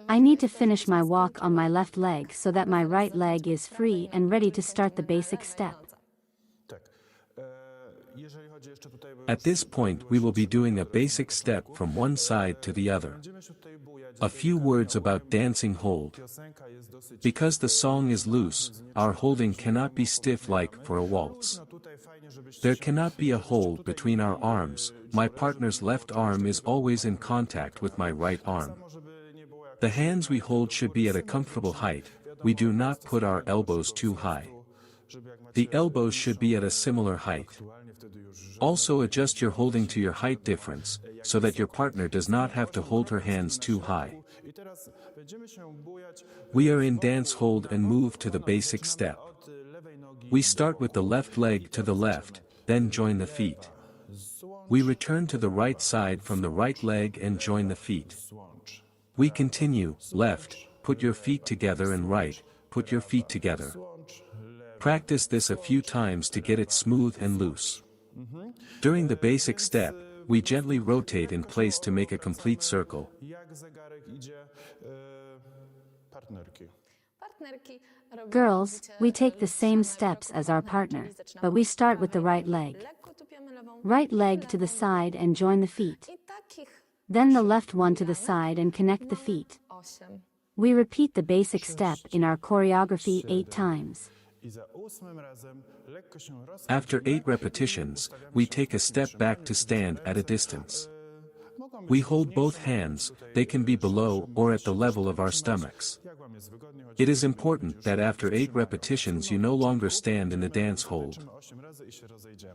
I need to finish my walk on my left leg so that my right leg is free and ready to start the basic step. At this point we will be doing a basic step from one side to the other. A few words about dancing hold. Because the song is loose, our holding cannot be stiff like for a waltz. There cannot be a hold between our arms. My partner's left arm is always in contact with my right arm. The hands we hold should be at a comfortable height. We do not put our elbows too high. The elbows should be at a similar height. Also adjust your holding to your height difference, so that your partner does not have to hold her hands too high. We are in dance hold and move to the basic step. We start with the left leg to the left, then join the feet. We return to the right side from the right leg and join the feet. We continue, left, put your feet together, and right, put your feet together. Practice this a few times to get it smooth and loose. During the basic step, we gently rotate in place to make a complete circle. Girls, we take the same steps as our partner, but we start with the right leg. Right leg to the side and join the feet. Then the left one to the side and connect the feet. We repeat the basic step in our choreography 8 times. After 8 repetitions, we take a step back to stand at a distance. We hold both hands, they can be below or at the level of our stomachs. It is important that after 8 repetitions you no longer stand in the dance hold.